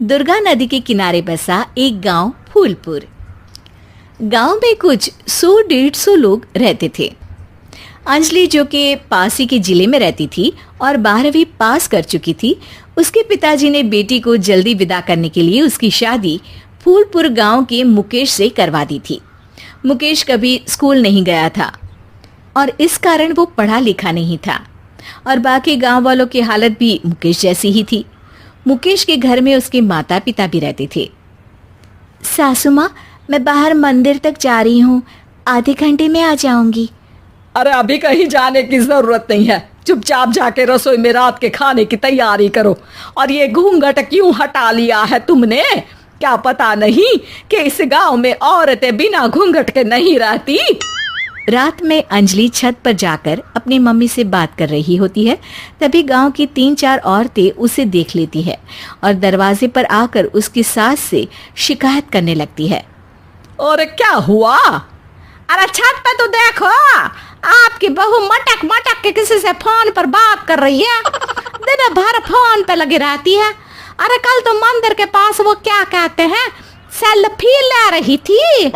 दुर्गा नदी के किनारे बसा एक गांव फूलपुर। गांव में कुछ 100-150 लोग रहते थे। अंजलि, जो कि पास ही के जिले में रहती थी और 12वीं पास कर चुकी थी, उसके पिताजी ने बेटी को जल्दी विदा करने के लिए उसकी शादी फूलपुर गांव के मुकेश से करवा दी थी। मुकेश कभी स्कूल नहीं गया था और इस कारण वो पढ़ा लिखा नहीं था और बाकी गांव वालों की हालत भी मुकेश जैसी ही थी। मुकेश के घर में उसके माता पिता भी रहते थे। सासू माँ, मैं बाहर मंदिर तक जा रही हूँ, आधे घंटे में आ जाऊंगी। अरे अभी कहीं जाने की जरूरत नहीं है, चुपचाप जाके रसोई में रात के खाने की तैयारी करो। और ये घूंघट क्यों हटा लिया है तुमने? क्या पता नहीं कि इस गांव में औरतें बिना घूंघट के नहीं रहती? रात में अंजलि छत पर जाकर अपनी मम्मी से बात कर रही होती है। तभी गांव की 3-4 औरतें उसे देख लेती है और दरवाजे पर आकर उसकी सास से शिकायत करने लगती है। और क्या हुआ? अरे छत पे तो देखो, आपकी बहू मटक मटक के किसी से फोन पर बात कर रही है। दिन भर फोन पे लगी रहती है। अरे कल तो मंदिर के पास वो क्या कहते हैं, सेल्फी ले रही थी।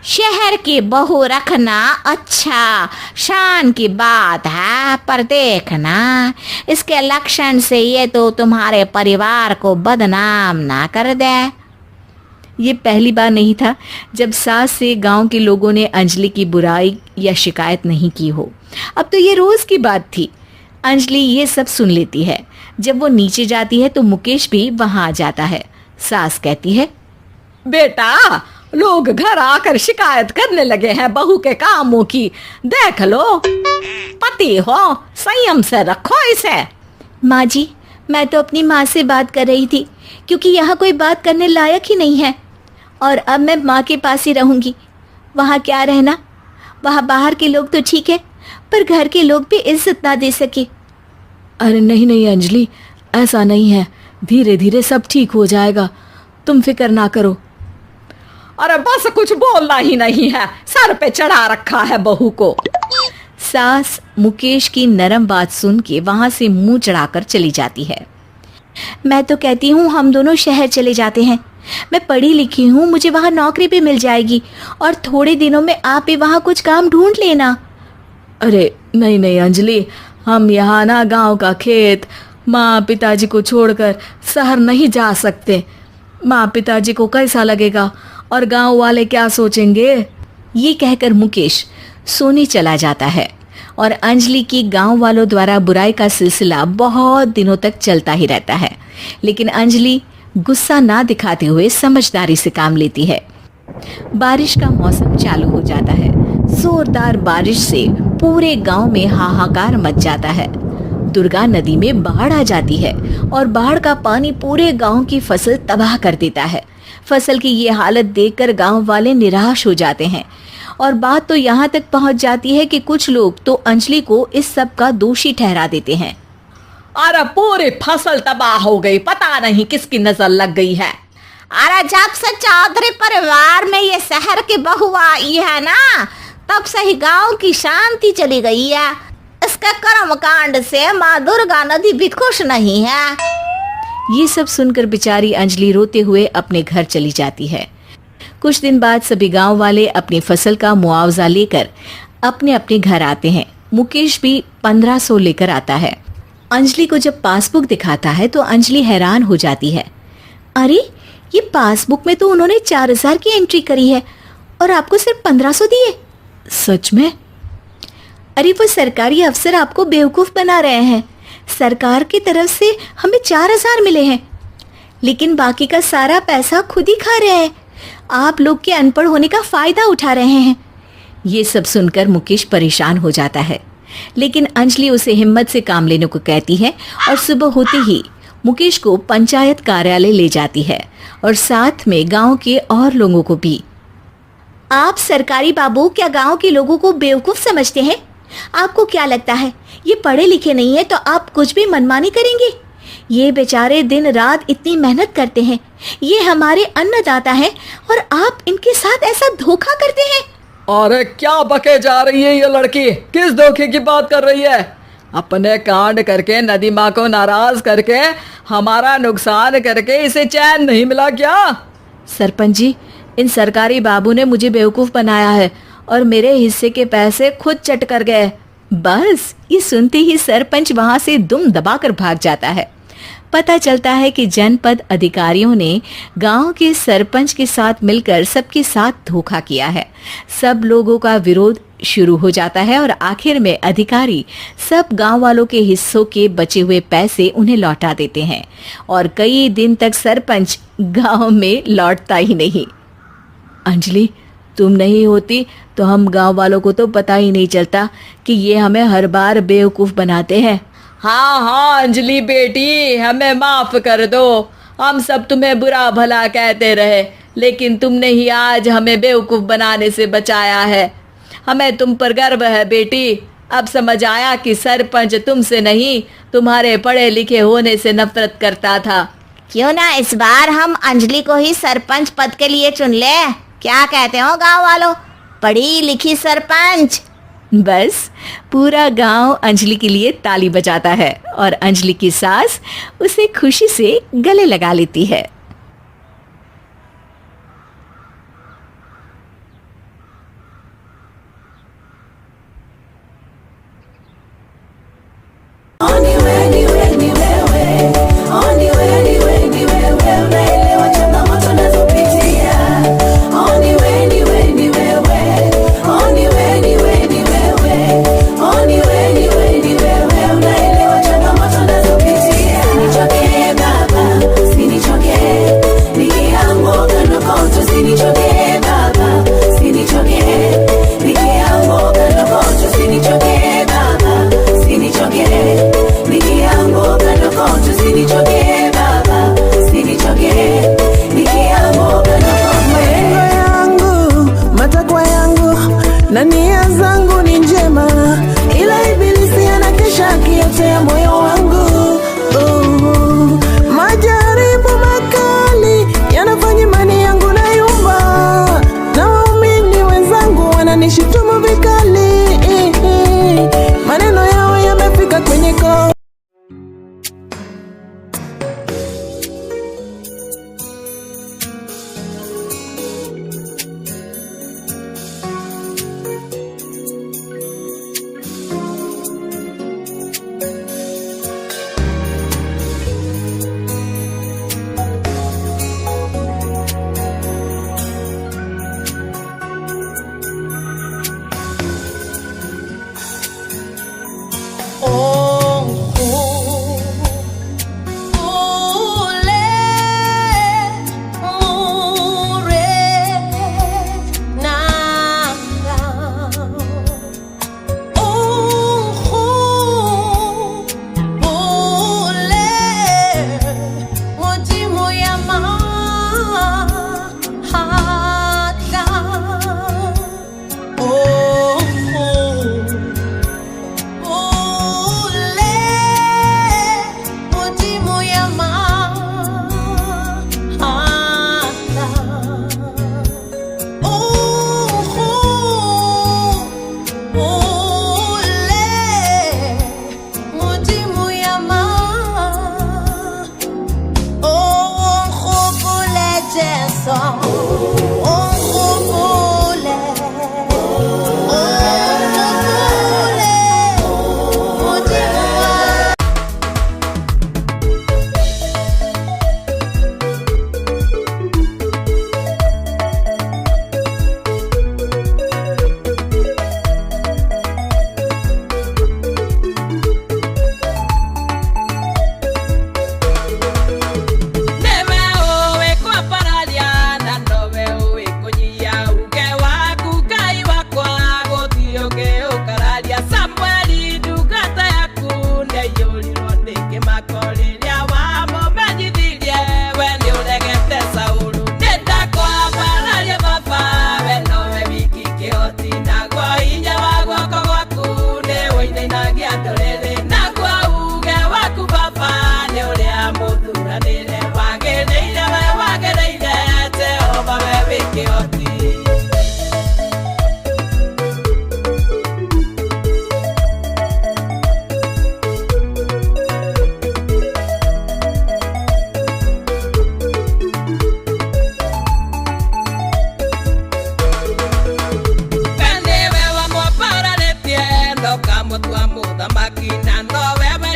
शहर की बहू रखना अच्छा शान की बात है, पर देखना इसके लक्षण से ये तो तुम्हारे परिवार को बदनाम ना कर दे। ये पहली बार नहीं था जब सास से गांव के लोगों ने अंजलि की बुराई या शिकायत नहीं की हो। अब तो ये रोज की बात थी। अंजलि ये सब सुन लेती है। जब वो नीचे जाती है तो मुकेश भी वहां आ जाता है। सास कहती है, बेटा, लोग घर आकर शिकायत करने लगे हैं बहू के कामों की, देख लो। पति हो, संयम से रखो इसे। माँ जी, मैं तो अपनी माँ से बात कर रही थी क्योंकि यहाँ कोई बात करने लायक ही नहीं है और अब मैं माँ के पास ही रहूंगी। वहाँ क्या रहना, वहाँ बाहर के लोग तो ठीक है पर घर के लोग भी इज्जत ना दे सके। अरे नहीं नहीं अंजलि, ऐसा नहीं है, धीरे धीरे सब ठीक हो जाएगा, तुम फिक्र ना करो। अरे बस कुछ बोलना ही नहीं है, सर पे चढ़ा रखा है बहू को। सास मुकेश की नरम बात सुन के वहां से मुंह चढ़ाकर चली जाती है। मैं तो कहती हूँ हम दोनों शहर चले जाते हैं। मैं पढ़ी लिखी हूँ, मुझे वहाँ नौकरी भी मिल जाएगी और थोड़े दिनों में आप भी वहाँ कुछ काम ढूंढ लेना। अरे नहीं नहीं अंजलि, हम यहाँ ना गांव का खेत, माँ पिताजी को छोड़कर शहर नहीं जा सकते। माँ पिताजी को कैसा लगेगा और गांव वाले क्या सोचेंगे? ये कहकर मुकेश सोने चला जाता है और अंजलि की गांव वालों द्वारा बुराई का सिलसिला बहुत दिनों तक चलता ही रहता है। लेकिन अंजलि गुस्सा ना दिखाते हुए समझदारी से काम लेती है। बारिश का मौसम चालू हो जाता है। जोरदार बारिश से पूरे गांव में हाहाकार मच जाता है। दुर्गा नदी में बाढ़ आ जाती है और बाढ़ का पानी पूरे गांव की फसल तबाह कर देता है। फसल की ये हालत देखकर गांव वाले निराश हो जाते हैं और बात तो यहाँ तक पहुँच जाती है कि कुछ लोग तो अंजलि को इस सब का दोषी ठहरा देते हैं। अरे पूरी फसल तबाह हो गई, पता नहीं किसकी नजर लग गई है। अरे जब से चौधरी परिवार में ये शहर की बहू आई है ना, तब से ही गांव की शांति चली गई है। इसके कर्म कांड से माँ दुर्गा नदी भी खुश नहीं है। ये सब सुनकर बेचारी अंजलि रोते हुए अपने घर चली जाती है। कुछ दिन बाद सभी गांव वाले अपनी फसल का मुआवजा लेकर अपने अपने घर आते हैं। मुकेश भी 1500 लेकर आता है। अंजलि को जब पासबुक दिखाता है तो अंजलि हैरान हो जाती है। अरे, ये पासबुक में तो उन्होंने 4000 की एंट्री करी है और आपको सिर्फ 1500 दिए। सच में? अरे वो सरकारी अफसर आपको बेवकूफ बना रहे हैं। सरकार की तरफ से हमें 4000 मिले हैं लेकिन बाकी का सारा पैसा खुद ही खा रहे हैं। आप लोग के अनपढ़ होने का फायदा उठा रहे हैं। ये सब सुनकर मुकेश परेशान हो जाता है लेकिन अंजलि उसे हिम्मत से काम लेने को कहती है और सुबह होते ही मुकेश को पंचायत कार्यालय ले जाती है और साथ में गांव के और लोगों को भी। आप सरकारी बाबू क्या गांव के लोगों को बेवकूफ समझते हैं? आपको क्या लगता है ये पढ़े लिखे नहीं है तो आप कुछ भी मनमानी करेंगे? ये बेचारे दिन रात इतनी मेहनत करते हैं, ये हमारे अन्नदाता हैं और आप इनके साथ ऐसा धोखा करते हैं। अरे क्या बके जा रही है ये लड़की, किस धोखे की बात कर रही है? अपने कांड करके नदी माँ को नाराज करके हमारा नुकसान करके इसे चैन नहीं मिला क्या? सरपंच जी, इन सरकारी बाबू ने मुझे बेवकूफ बनाया है और मेरे हिस्से के पैसे खुद चट कर गए। बस ये सुनते ही सरपंच वहां से दुम दबाकर भाग जाता है। पता चलता है कि जनपद अधिकारियों ने गांव के सरपंच के साथ मिलकर सबके साथ धोखा किया है। सब लोगों का विरोध शुरू हो जाता है और आखिर में अधिकारी सब गांव वालों के हिस्सों के बचे हुए पैसे उन्हें लौटा देते हैं और कई दिन तक सरपंच गांव में लौटता ही नहीं। अंजलि, तुम नहीं होती तो हम गांव वालों को तो पता ही नहीं चलता कि ये हमें हर बार बेवकूफ बनाते हैं। हाँ हाँ अंजलि बेटी, हमें माफ कर दो। हम सब तुम्हें बुरा भला कहते रहे, लेकिन तुमने ही आज हमें बेवकूफ बनाने से बचाया है। हमें तुम पर गर्व है बेटी। अब समझ आया कि सरपंच तुमसे नहीं, तुम्हारे पढ़े लिखे होने से नफरत करता था। क्यों ना इस बार हम अंजलि को ही सरपंच पद के लिए चुन ले? क्या कहते हो गांव वालों? पढ़ी लिखी सरपंच। बस पूरा गांव अंजलि के लिए ताली बजाता है और अंजलि की सास उसे खुशी से गले लगा लेती है। na nia zangu ni njema, ila ibilisi anakesha akiotea moyo wangu. Majaribu makali yanafanya imani yangu na yumba, na waumini wenzangu wananishutumu vikali, maneno yao yamefika kwenye koo. Wewe